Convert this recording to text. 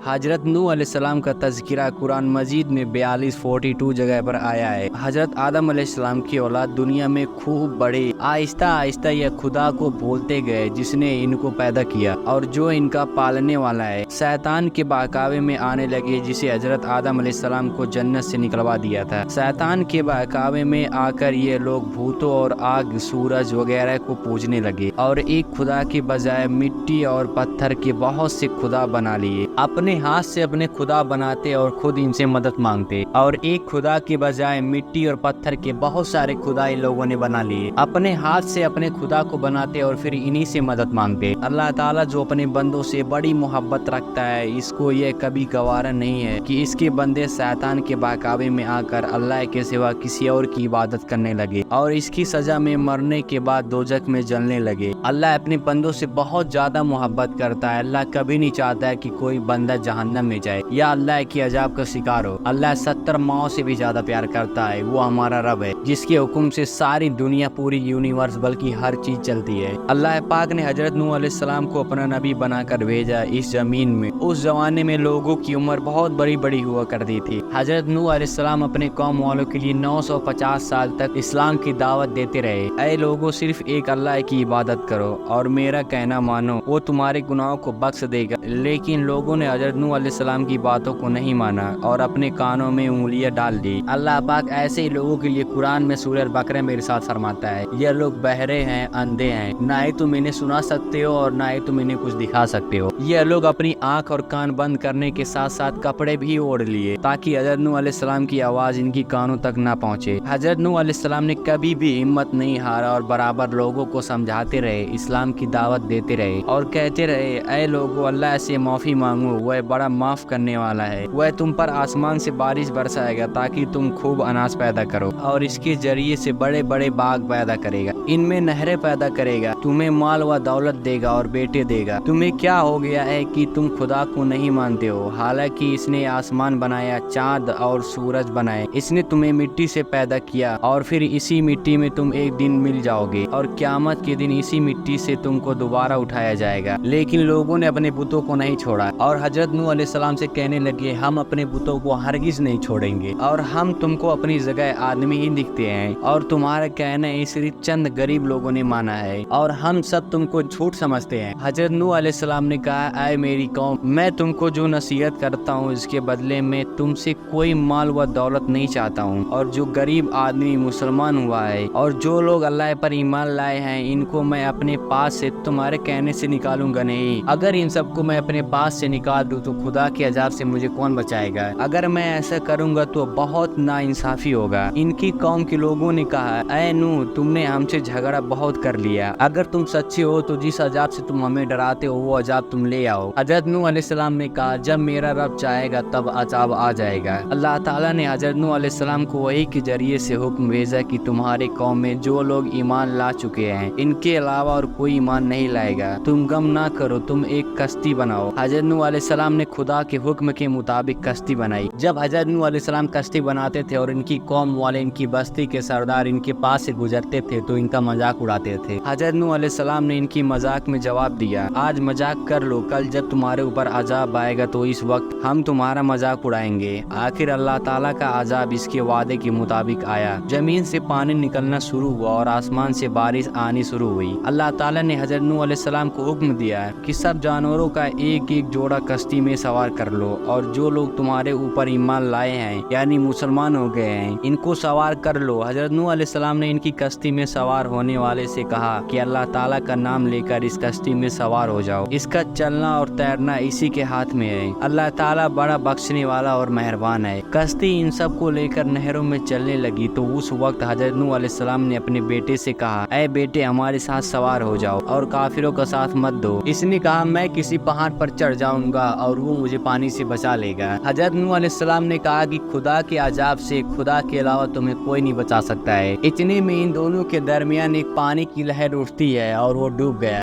حضرت نوح علیہ السلام کا تذکرہ قرآن مجید میں 42 جگہ پر آیا ہے۔ حضرت آدم علیہ السلام کی اولاد دنیا میں خوب بڑی، آہستہ آہستہ یہ خدا کو بھولتے گئے جس نے ان کو پیدا کیا اور جو ان کا پالنے والا ہے۔ شیطان کے بہکاوے میں آنے لگے جسے حضرت آدم علیہ السلام کو جنت سے نکلوا دیا تھا۔ شیطان کے بہکاوے میں آ کر یہ لوگ بھوتوں اور آگ، سورج وغیرہ کو پوجنے لگے اور ایک خدا کے بجائے مٹی اور پتھر کے بہت سے خدا بنا لیے۔ اپنے ہاتھ سے اپنے خدا بناتے اور خود ان سے مدد مانگتے، اور ایک خدا کے بجائے مٹی اور پتھر کے بہت سارے خدا ان لوگوں نے بنا لیے۔ اپنے ہاتھ سے اپنے خدا کو بناتے اور پھر انہی سے مدد مانگتے۔ اللہ تعالیٰ جو اپنے بندوں سے بڑی محبت رکھتا ہے، اس کو یہ کبھی گوارا نہیں ہے کہ اس کے بندے شیطان کے بہکاوے میں آ کر اللہ کے سوا کسی اور کی عبادت کرنے لگے اور اس کی سزا میں مرنے کے بعد دوزخ میں جلنے لگے۔ اللہ اپنے بندوں سے بہت زیادہ محبت کرتا ہے۔ اللہ کبھی نہیں چاہتا ہے کہ کوئی بندہ جہنم میں جائے یا اللہ کی عذاب کا شکار ہو۔ اللہ 70 ماؤں سے بھی زیادہ پیار کرتا ہے۔ وہ ہمارا رب ہے جس کے حکم سے ساری دنیا، پوری یونیورس بلکہ ہر چیز چلتی ہے۔ اللہ پاک نے حضرت نوح علیہ السلام کو اپنا نبی بنا کر بھیجا اس زمین میں۔ اس زمانے میں لوگوں کی عمر بہت بڑی بڑی ہوا کرتی تھی۔ حضرت نوح علیہ السلام اپنے قوم والوں کے لیے 950 سال تک اسلام کی دعوت دیتے رہے۔ اے لوگوں، صرف ایک اللہ کی عبادت کرو اور میرا کہنا مانو، وہ تمہارے گناہوں کو بخش دے گا۔ لیکن لوگوں نے حضرت نوح علیہ السلام کی باتوں کو نہیں مانا اور اپنے کانوں میں انگلیاں ڈال دی۔ اللہ پاک ایسے ہی لوگوں کے لیے قرآن میں سورہ البقرہ میں ارشاد فرماتا ہے، یہ لوگ بہرے ہیں، اندھے ہیں، نہ ہی تم انہیں سنا سکتے ہو اور نہ ہی تم انہیں کچھ دکھا سکتے ہو۔ یہ لوگ اپنی آنکھ اور کان بند کرنے کے ساتھ ساتھ کپڑے بھی اوڑھ لیے تاکہ حضرت نوح علیہ السلام کی آواز ان کی کانوں تک نہ پہنچے۔ حضرت نوح علیہ السلام نے کبھی بھی ہمت نہیں ہارا اور برابر لوگوں کو سمجھاتے رہے، اسلام کی دعوت دیتے رہے اور کہتے رہے، اے لوگوں، اللہ سے معافی مانگو، وہ بڑا معاف کرنے والا ہے۔ وہ تم پر آسمان سے بارش برسائے گا تاکہ تم خوب اناج پیدا کرو اور اس کے ذریعے سے بڑے بڑے باغ پیدا کرے گا، ان میں نہریں پیدا کرے گا، تمہیں مال و دولت دے گا اور بیٹے دے گا۔ تمہیں کیا ہو گیا ہے کہ تم خدا کو نہیں مانتے ہو؟ حالانکہ اس نے آسمان بنایا، چاند اور سورج بنائے، اس نے تمہیں مٹی سے پیدا کیا اور پھر اسی مٹی میں تم ایک دن مل جاؤ گے اور قیامت کے دن اسی مٹی سے تم کو دوبارہ اٹھایا جائے گا۔ لیکن لوگوں نے اپنے بتوں کو نہیں چھوڑا اور حضرت نوح علیہ السلام سے کہنے لگے، ہم اپنے بتوں کو ہرگز نہیں چھوڑیں گے اور ہم تم کو اپنی جگہ آدمی ہی دکھتے ہیں اور تمہارا کہنا صرف چند غریب لوگوں نے مانا ہے اور ہم سب تم کو جھوٹ سمجھتے ہیں۔ حضرت نوح علیہ السلام نے کہا، اے میری قوم، میں تم کو جو نصیحت کرتا ہوں اس کے بدلے میں تم سے کوئی مال و دولت نہیں چاہتا ہوں، اور جو غریب آدمی مسلمان ہوا ہے اور جو لوگ اللہ پر ایمان لائے ہیں ان کو میں اپنے پاس سے تمہارے کہنے سے نکالوں گا نہیں۔ اگر ان سب کو میں اپنے پاس سے نکال دوں تو خدا کے عذاب سے مجھے کون بچائے گا؟ اگر میں ایسا کروں گا تو بہت ناانصافی ہوگا۔ ان کی قوم کے لوگوں نے کہا، اے نوح، تم نے ہم سے جھگڑا بہت کر لیا، اگر تم سچے ہو تو جس عذاب سے تم ہمیں ڈراتے ہو وہ عذاب تم لے آؤ۔ حضرت نوح علیہ السلام نے کہا، جب میرا رب چاہے گا تب عذاب آ جائے گا۔ اللہ تعالیٰ نے حضرت نوح علیہ السلام کو وحی کے ذریعے سے حکم بھیجا کہ تمہارے قوم میں جو لوگ ایمان لا چکے ہیں ان کے علاوہ اور کوئی ایمان نہیں لائے گا۔ تم غم نہ کرو، تم ایک کشتی بناؤ۔ حضرت نوح علیہ السلام نے خدا کے حکم کے مطابق کشتی بنائی۔ جب حضرت نوح علیہ السلام کشتی بناتے تھے اور ان کی قوم والے، ان کی بستی کے سردار ان کے پاس سے گزرتے تھے تو ان کا مذاق اڑاتے تھے۔ حضرت نوح علیہ السلام نے ان کی مذاق میں جواب دیا، آج مذاق کر لو، کل جب تمہارے اوپر عذاب آئے گا تو اس وقت ہم تمہارا مذاق اڑائیں گے۔ آخر اللہ تعالیٰ کا عذاب اس کے وعدے کے مطابق آیا، زمین سے پانی نکلنا شروع ہوا اور آسمان سے بارش آنی شروع ہوئی۔ اللہ تعالیٰ نے حضرت نوح علیہ السلام کو حکم دیا کہ سب جانوروں کا ایک ایک جوڑا کشتی میں سوار کر لو، اور جو لوگ تمہارے اوپر ایمان لائے ہیں یعنی مسلمان ہو گئے ہیں ان کو سوار کر لو۔ حضرت نوح علیہ السلام نے ان کی کشتی میں سوار ہونے والے سے کہا کہ اللہ تعالیٰ کا نام لے کر اس کشتی میں سوار ہو جاؤ، اس کا چلنا اور تیرنا اسی کے ہاتھ میں ہے، اللہ تعالیٰ بڑا بخشنے والا اور مہربان ہے۔ کشتی ان سب کو لے کر نہروں میں چلنے لگی تو اس وقت حضرت نوح علیہ السلام نے اپنے بیٹے سے کہا، اے بیٹے، ہمارے ساتھ سوار ہو جاؤ اور کافروں کا ساتھ مت دو۔ اس نے کہا، میں کسی پہاڑ پر چڑھ جاؤں گا اور وہ مجھے پانی سے بچا لے گا۔ حضرت نوح علیہ السلام نے کہا کہ خدا کے عذاب سے خدا کے علاوہ تمہیں کوئی نہیں بچا سکتا ہے۔ اتنے میں ان دونوں کے درمیان ایک پانی کی لہر اٹھتی ہے اور وہ ڈوب گیا۔